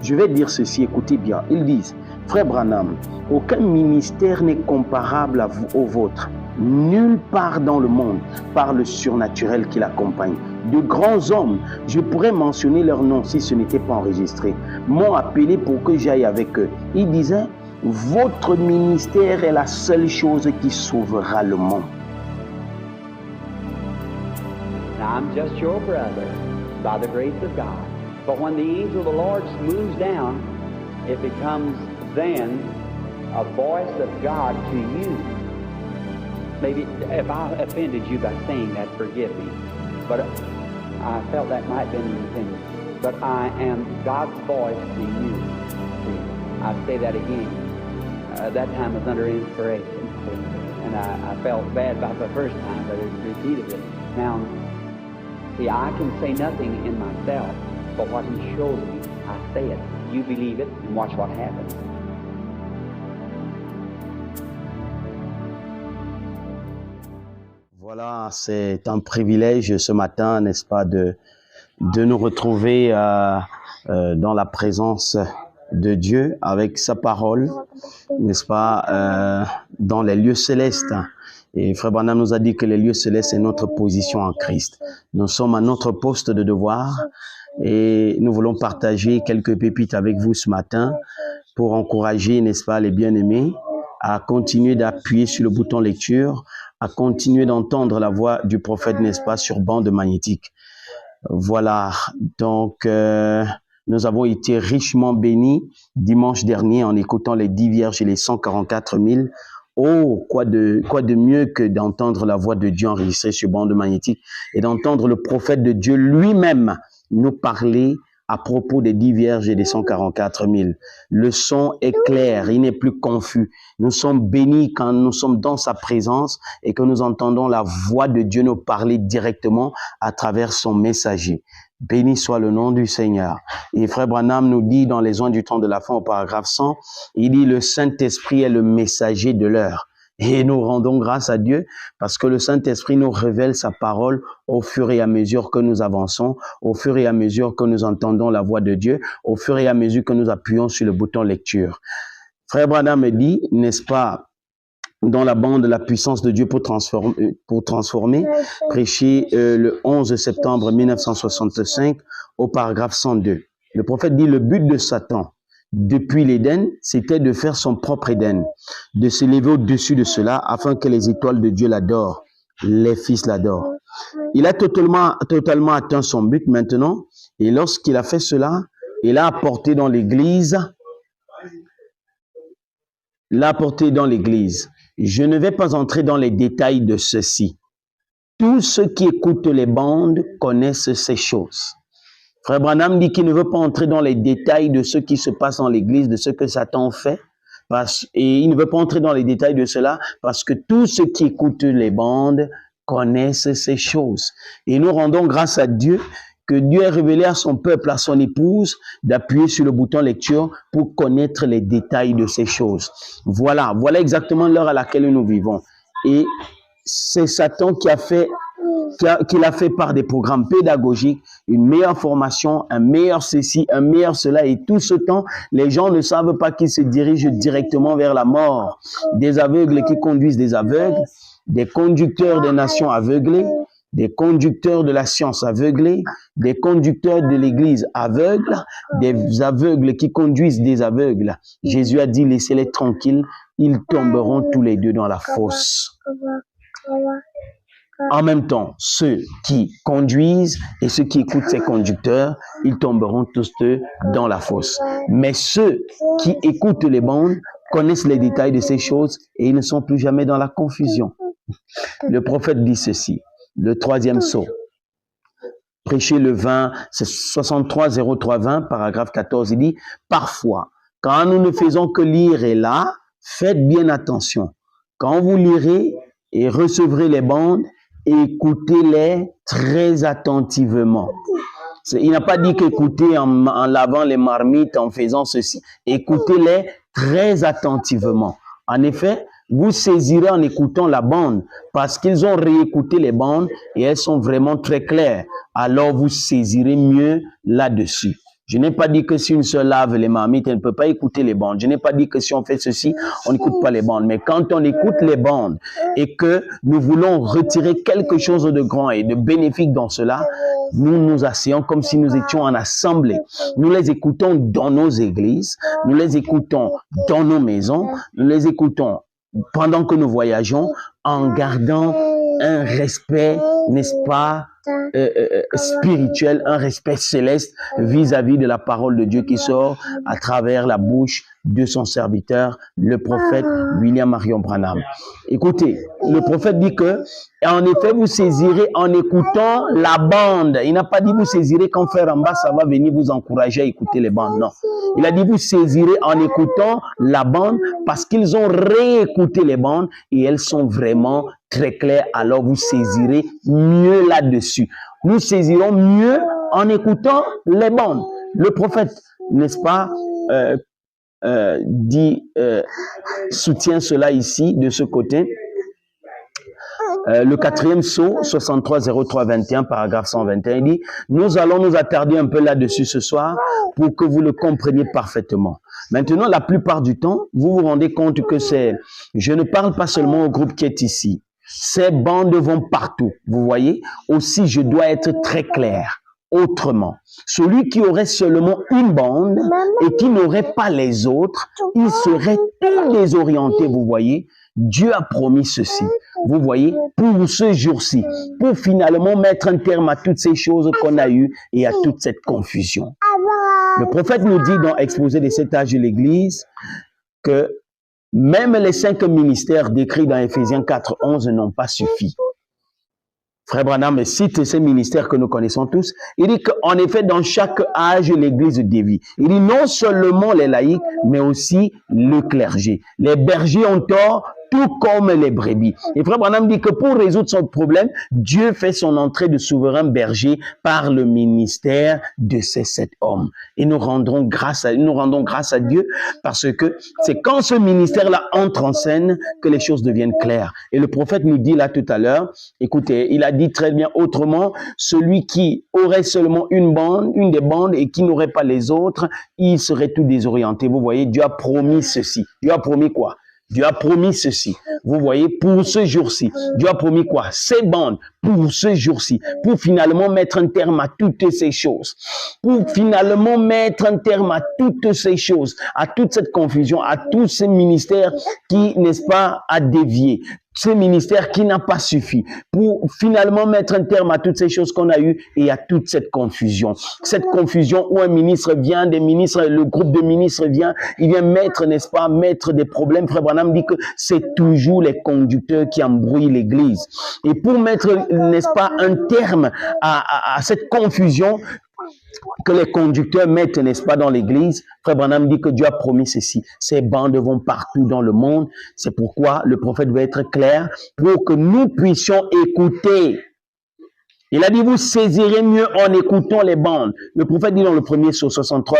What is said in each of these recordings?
Je vais dire ceci, écoutez bien. Ils disent, frère Branham, aucun ministère n'est comparable à vous, au vôtre. Nulle part dans le monde, par le surnaturel qui l'accompagne. De grands hommes, je pourrais mentionner leur nom si ce n'était pas enregistré, m'ont appelé pour que j'aille avec eux. Ils disaient, votre ministère est la seule chose qui sauvera le monde. Now, I'm just your brother, by the grace of God. But when the angel of the Lord moves down, it becomes then a voice of God to you. Maybe if I offended you by saying that, forgive me. But I felt that might have been intended. But I am God's voice to you. See, I say that again. That time was under inspiration. And I felt bad about the first time, but it repeated it. Now, see, I can say nothing in myself, but what He shows me, I say it. You believe it, and watch what happens. Voilà, c'est un privilège ce matin, n'est-ce pas, de nous retrouver dans la présence de Dieu avec sa parole, n'est-ce pas, dans les lieux célestes. Et Frère Branham nous a dit que les lieux célestes, c'est notre position en Christ. Nous sommes à notre poste de devoir et nous voulons partager quelques pépites avec vous ce matin pour encourager, n'est-ce pas, les bien-aimés à continuer d'appuyer sur le bouton lecture, à continuer d'entendre la voix du prophète, n'est-ce pas, sur bande magnétique. Voilà, donc nous avons été richement bénis dimanche dernier en écoutant les 10 vierges et les 144 000. Oh, quoi de mieux que d'entendre la voix de Dieu enregistrée sur bande magnétique et d'entendre le prophète de Dieu lui-même nous parler à propos des 10 vierges et des 144 000. Le son est clair, il n'est plus confus. Nous sommes bénis quand nous sommes dans sa présence et que nous entendons la voix de Dieu nous parler directement à travers son messager. Béni soit le nom du Seigneur. Et Frère Branham nous dit dans les oins du temps de la fin au paragraphe 100, il dit le Saint-Esprit est le messager de l'heure. Et nous rendons grâce à Dieu parce que le Saint-Esprit nous révèle sa parole au fur et à mesure que nous avançons, au fur et à mesure que nous entendons la voix de Dieu, au fur et à mesure que nous appuyons sur le bouton lecture. Frère Branham me dit, n'est-ce pas, dans la bande La puissance de Dieu pour transformer, prêché le 11 septembre 1965 au paragraphe 102. Le prophète dit, le but de Satan, depuis l'Éden, c'était de faire son propre Éden, de s'élever au-dessus de cela afin que les étoiles de Dieu l'adorent, les fils l'adorent. Il a totalement atteint son but maintenant et lorsqu'il a fait cela, il a apporté dans l'Église. Je ne vais pas entrer dans les détails de ceci. Tous ceux qui écoutent les bandes connaissent ces choses. Frère Branham dit qu'il ne veut pas entrer dans les détails de ce qui se passe dans l'Église, de ce que Satan fait. Et il ne veut pas entrer dans les détails de cela parce que tous ceux qui écoutent les bandes connaissent ces choses. Et nous rendons grâce à Dieu que Dieu a révélé à son peuple, à son épouse, d'appuyer sur le bouton lecture pour connaître les détails de ces choses. Voilà exactement l'heure à laquelle nous vivons. Et c'est Satan qui l'a fait par des programmes pédagogiques, une meilleure formation, un meilleur ceci, un meilleur cela. Et tout ce temps, les gens ne savent pas qu'ils se dirigent directement vers la mort. Des aveugles qui conduisent des aveugles, des conducteurs des nations aveuglées, des conducteurs de la science aveuglés, des conducteurs de l'église aveugles, des aveugles qui conduisent des aveugles. Jésus a dit, laissez-les tranquilles, ils tomberont tous les deux dans la fosse. En même temps, ceux qui conduisent et ceux qui écoutent ces conducteurs, ils tomberont tous deux dans la fosse. Mais ceux qui écoutent les bandes connaissent les détails de ces choses et ils ne sont plus jamais dans la confusion. Le prophète dit ceci, le troisième sceau, prêché le 20, c'est 63-03-20, paragraphe 14, il dit, parfois, quand nous ne faisons que lire et là, faites bien attention. Quand vous lirez et recevrez les bandes, écoutez-les très attentivement. Il n'a pas dit qu'écoutez en lavant les marmites, en faisant ceci. Écoutez-les très attentivement. En effet, vous saisirez en écoutant la bande parce qu'ils ont réécouté les bandes et elles sont vraiment très claires. Alors vous saisirez mieux là-dessus. Je n'ai pas dit que si une sœur lave les marmites, elle ne peut pas écouter les bandes. Je n'ai pas dit que si on fait ceci, on n'écoute pas les bandes. Mais quand on écoute les bandes et que nous voulons retirer quelque chose de grand et de bénéfique dans cela, nous nous asseyons comme si nous étions en assemblée. Nous les écoutons dans nos églises, nous les écoutons dans nos maisons, nous les écoutons pendant que nous voyageons en gardant un respect, n'est-ce pas, spirituel, un respect céleste vis-à-vis de la parole de Dieu qui sort à travers la bouche de son serviteur, le prophète William Marion Branham. Écoutez, le prophète dit que, en effet, vous saisirez en écoutant la bande. Il n'a pas dit vous saisirez quand Frère Amba, ça va venir vous encourager à écouter les bandes. Non. Il a dit vous saisirez en écoutant la bande parce qu'ils ont réécouté les bandes et elles sont vraiment très claires. Alors vous saisirez mieux là-dessus. Nous saisirons mieux en écoutant les bandes. Le prophète, n'est-ce pas, soutient cela ici, de ce côté. Le 4e sceau, 63 03 21, paragraphe 121, il dit, nous allons nous attarder un peu là-dessus ce soir pour que vous le compreniez parfaitement. Maintenant, la plupart du temps, vous vous rendez compte que je ne parle pas seulement au groupe qui est ici. Ces bandes vont partout, vous voyez. Aussi, je dois être très clair. Autrement, celui qui aurait seulement une bande et qui n'aurait pas les autres, il serait tout désorienté, vous voyez. Dieu a promis ceci, vous voyez, pour ce jour-ci, pour finalement mettre un terme à toutes ces choses qu'on a eues et à toute cette confusion. Le prophète nous dit dans Exposé des 7 âges de l'Église que même les 5 ministères décrits dans Éphésiens 4:11 n'ont pas suffi. Frère Branham cite ces ministères que nous connaissons tous. Il dit qu'en effet, dans chaque âge, l'Église dévie. Il dit non seulement les laïcs, mais aussi le clergé. Les bergers ont tort, tout comme les brebis. Et Frère Branham dit que pour résoudre son problème, Dieu fait son entrée de souverain berger par le ministère de ces 7 hommes. Et nous rendons grâce à Dieu parce que c'est quand ce ministère-là entre en scène que les choses deviennent claires. Et le prophète nous dit là tout à l'heure, écoutez, il a dit très bien autrement, celui qui aurait seulement une des bandes et qui n'aurait pas les autres, il serait tout désorienté. Vous voyez, Dieu a promis ceci. Dieu a promis quoi? Dieu a promis ceci. Vous voyez, pour ce jour-ci. Dieu a promis quoi? Ces bandes pour ce jour-ci. Pour finalement mettre un terme à toutes ces choses. Pour finalement mettre un terme à toutes ces choses. À toute cette confusion. À tous ces ministères qui, n'est-ce pas, a dévié. Ce ministère qui n'a pas suffi pour finalement mettre un terme à toutes ces choses qu'on a eues et à toute cette confusion. Cette confusion où un ministre vient, le groupe de ministres vient, il vient mettre, n'est-ce pas, mettre des problèmes. Frère Branham dit que c'est toujours les conducteurs qui embrouillent l'église. Et pour mettre, n'est-ce pas, un terme à cette confusion que les conducteurs mettent, n'est-ce pas, dans l'église, Frère Branham dit que Dieu a promis ceci. Ces bandes vont partout dans le monde. C'est pourquoi le prophète veut être clair pour que nous puissions écouter. Il a dit, vous saisirez mieux en écoutant les bandes. Le prophète dit dans le premier sur 63,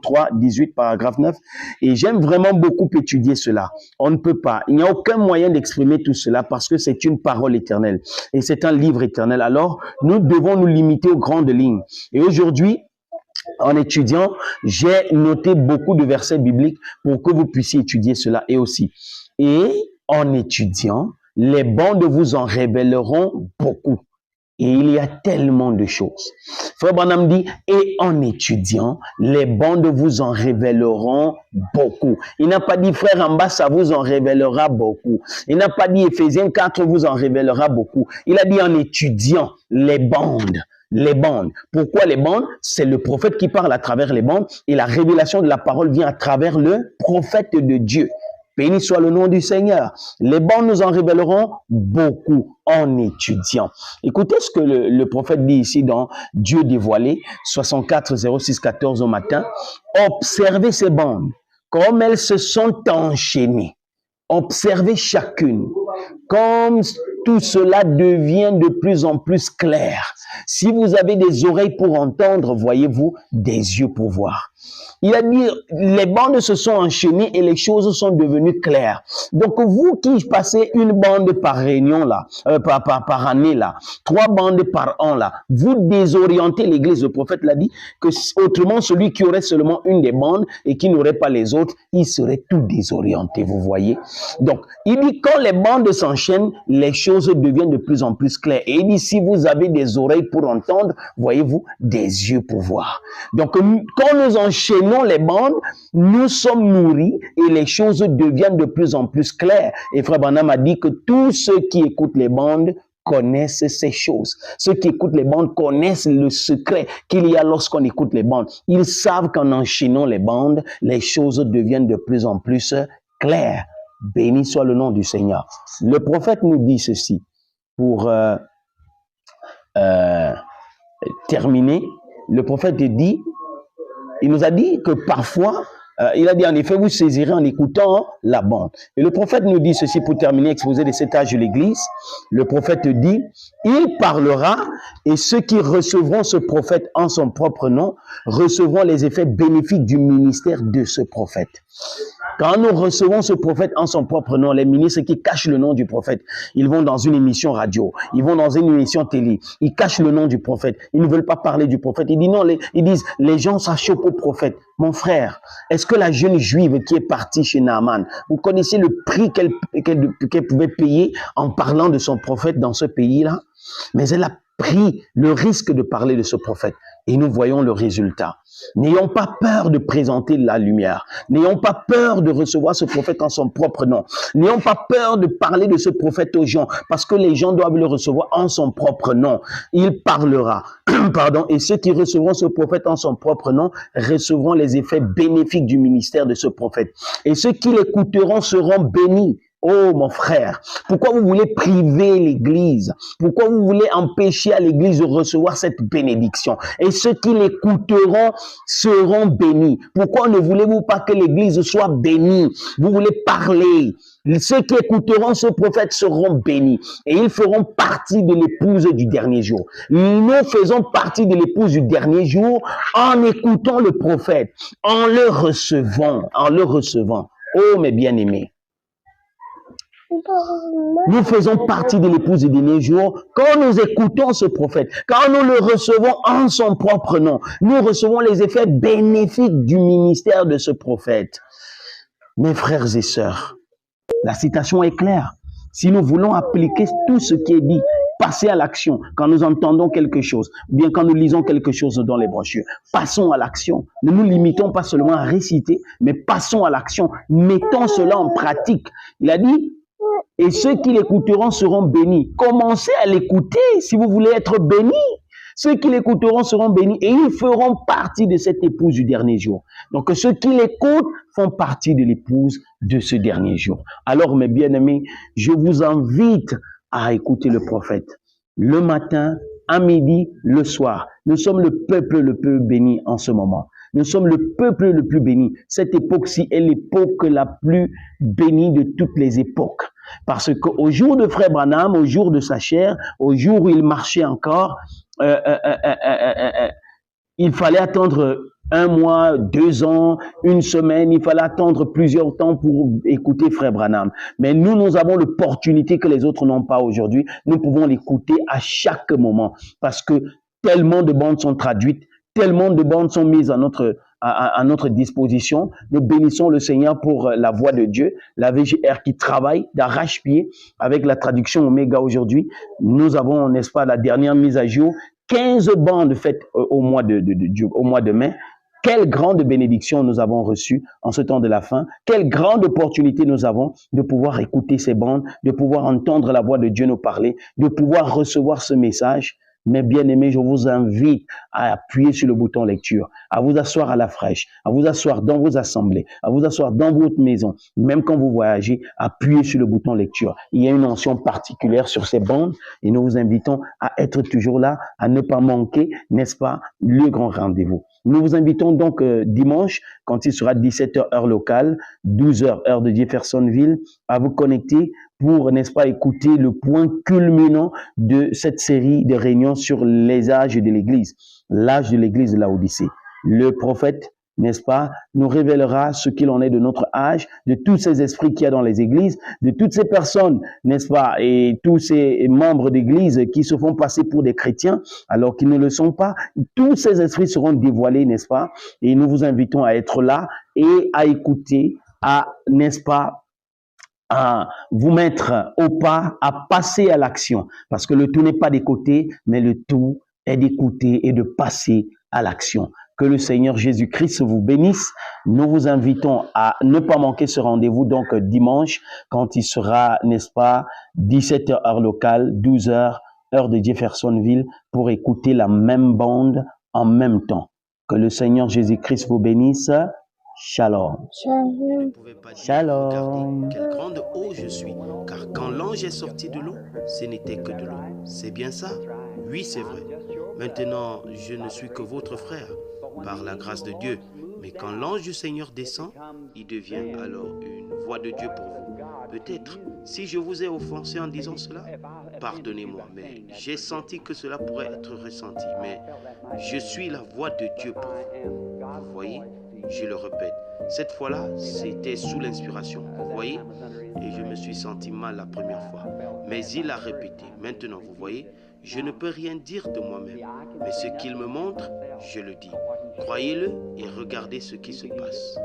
03, 18, paragraphe 9. Et j'aime vraiment beaucoup étudier cela. On ne peut pas. Il n'y a aucun moyen d'exprimer tout cela parce que c'est une parole éternelle. Et c'est un livre éternel. Alors, nous devons nous limiter aux grandes lignes. Et aujourd'hui, en étudiant, j'ai noté beaucoup de versets bibliques pour que vous puissiez étudier cela et aussi. Et en étudiant, les bandes vous en révéleront beaucoup. Et il y a tellement de choses. Frère Branham dit, et en étudiant, les bandes vous en révéleront beaucoup. Il n'a pas dit, frère Amba, ça vous en révélera beaucoup. Il n'a pas dit, Éphésiens 4 vous en révélera beaucoup. Il a dit, en étudiant les bandes. Les bandes. Pourquoi les bandes? C'est le prophète qui parle à travers les bandes et la révélation de la parole vient à travers le prophète de Dieu. Béni soit le nom du Seigneur. Les bandes nous en révéleront beaucoup en étudiant. Écoutez ce que le prophète dit ici dans Dieu dévoilé, 64 06 14 au matin. Observez ces bandes, comme elles se sont enchaînées. Observez chacune, comme tout cela devient de plus en plus clair. Si vous avez des oreilles pour entendre, voyez-vous, des yeux pour voir. Il a dit, les bandes se sont enchaînées et les choses sont devenues claires. Donc, vous qui passez une bande par réunion là, par année là, 3 bandes par an là, vous désorientez l'église. Le prophète l'a dit que autrement, celui qui aurait seulement une des bandes et qui n'aurait pas les autres, il serait tout désorienté, vous voyez. Donc, il dit, quand les bandes s'enchaînent, les choses deviennent de plus en plus claires. Et il dit, si vous avez des oreilles pour entendre, voyez-vous, des yeux pour voir. Donc, quand nous enchaînons les bandes, nous sommes nourris et les choses deviennent de plus en plus claires. Et Frère Branham a dit que tous ceux qui écoutent les bandes connaissent ces choses. Ceux qui écoutent les bandes connaissent le secret qu'il y a lorsqu'on écoute les bandes. Ils savent qu'en enchaînant les bandes, les choses deviennent de plus en plus claires. Béni soit le nom du Seigneur. Le prophète nous dit ceci pour terminer. Le prophète dit, il nous a dit que parfois, il a dit en effet, vous saisirez en écoutant la bande. Et le prophète nous dit ceci pour terminer l'exposé de cet âge de l'Église. Le prophète dit, il parlera et ceux qui recevront ce prophète en son propre nom recevront les effets bénéfiques du ministère de ce prophète. Quand nous recevons ce prophète en son propre nom, les ministres qui cachent le nom du prophète, ils vont dans une émission radio, ils vont dans une émission télé, ils cachent le nom du prophète, ils ne veulent pas parler du prophète. Ils disent non, ils disent, les gens s'achoppent au prophète. Mon frère, est-ce que la jeune juive qui est partie chez Naaman, vous connaissez le prix qu'elle pouvait payer en parlant de son prophète dans ce pays-là? Mais elle a pris le risque de parler de ce prophète. Et nous voyons le résultat. N'ayons pas peur de présenter la lumière. N'ayons pas peur de recevoir ce prophète en son propre nom. N'ayons pas peur de parler de ce prophète aux gens, parce que les gens doivent le recevoir en son propre nom. Il parlera. Pardon. Et ceux qui recevront ce prophète en son propre nom recevront les effets bénéfiques du ministère de ce prophète. Et ceux qui l'écouteront seront bénis. Oh mon frère, pourquoi vous voulez priver l'Église? Pourquoi vous voulez empêcher à l'Église de recevoir cette bénédiction? Et ceux qui l'écouteront seront bénis. Pourquoi ne voulez-vous pas que l'Église soit bénie? Vous voulez parler. Ceux qui écouteront ce prophète seront bénis et ils feront partie de l'épouse du dernier jour. Nous faisons partie de l'épouse du dernier jour en écoutant le prophète, en le recevant, Oh mes bien-aimés. Nous faisons partie de l'épouse du dernier jour quand nous écoutons ce prophète, quand nous le recevons en son propre nom. Nous recevons les effets bénéfiques du ministère de ce prophète. Mes frères et sœurs, la citation est claire. Si nous voulons appliquer tout ce qui est dit, passer à l'action quand nous entendons quelque chose, ou bien quand nous lisons quelque chose dans les brochures, passons à l'action. Ne nous limitons pas seulement à réciter, mais passons à l'action. Mettons cela en pratique. Il a dit, et ceux qui l'écouteront seront bénis. Commencez à l'écouter si vous voulez être bénis. Ceux qui l'écouteront seront bénis et ils feront partie de cette épouse du dernier jour. Donc ceux qui l'écoutent font partie de l'épouse de ce dernier jour. Alors mes bien-aimés, je vous invite à écouter le prophète le matin, à midi, le soir. Nous sommes le peuple le plus béni en ce moment. Nous sommes le peuple le plus béni. Cette époque-ci est l'époque la plus bénie de toutes les époques. Parce qu'au jour de Frère Branham, au jour de sa chair, au jour où il marchait encore, il fallait attendre 1 mois, 2 ans, 1 semaine, il fallait attendre plusieurs temps pour écouter Frère Branham. Mais nous avons l'opportunité que les autres n'ont pas aujourd'hui. Nous pouvons l'écouter à chaque moment parce que tellement de bandes sont traduites, tellement de bandes sont mises à notre disposition. Nous bénissons le Seigneur pour la voix de Dieu, la VGR qui travaille d'arrache-pied avec la traduction Omega aujourd'hui. Nous avons, n'est-ce pas, la dernière mise à jour, 15 bandes faites au mois de mai. Quelle grande bénédiction nous avons reçue en ce temps de la fin. Quelle grande opportunité nous avons de pouvoir écouter ces bandes, de pouvoir entendre la voix de Dieu nous parler, de pouvoir recevoir ce message. Mes bien-aimés, je vous invite à appuyer sur le bouton lecture, à vous asseoir à la fraîche, à vous asseoir dans vos assemblées, à vous asseoir dans votre maison. Même quand vous voyagez, appuyez sur le bouton lecture. Il y a une onction particulière sur ces bandes et nous vous invitons à être toujours là, à ne pas manquer, n'est-ce pas, le grand rendez-vous. Nous vous invitons donc dimanche, quand il sera 17h heure locale, 12h heure de Jeffersonville, à vous connecter pour, n'est-ce pas, écouter le point culminant de cette série de réunions sur les âges de l'Église, l'âge de l'Église de Laodicée. Le prophète n'est-ce pas, nous révélera ce qu'il en est de notre âge, de tous ces esprits qu'il y a dans les églises, de toutes ces personnes, n'est-ce pas, et tous ces membres d'église qui se font passer pour des chrétiens alors qu'ils ne le sont pas. Tous ces esprits seront dévoilés, n'est-ce pas, et nous vous invitons à être là et à écouter, à, n'est-ce pas, à vous mettre au pas, à passer à l'action. Parce que le tout n'est pas d'écouter, mais le tout est d'écouter et de passer à l'action. Que le Seigneur Jésus-Christ vous bénisse. Nous vous invitons à ne pas manquer ce rendez-vous, donc dimanche, quand il sera, n'est-ce pas, 17h heure locale, 12h heure de Jeffersonville, pour écouter la même bande en même temps. Que le Seigneur Jésus-Christ vous bénisse. Shalom. Shalom. Shalom. Quelle grande eau je suis, car quand l'ange est sorti de l'eau, ce n'était que de l'eau. C'est bien ça? Oui, c'est vrai. Maintenant, je ne suis que votre frère, par la grâce de Dieu. Mais quand l'ange du Seigneur descend, il devient alors une voix de Dieu pour vous. Peut-être, si je vous ai offensé en disant cela, pardonnez-moi, mais j'ai senti que cela pourrait être ressenti. Mais je suis la voix de Dieu pour vous. Vous voyez? Je le répète, cette fois-là, c'était sous l'inspiration, vous voyez? Et je me suis senti mal la première fois. Mais il a répété. Maintenant, vous voyez, je ne peux rien dire de moi-même. Mais ce qu'il me montre, je le dis. Croyez-le et regardez ce qui se passe.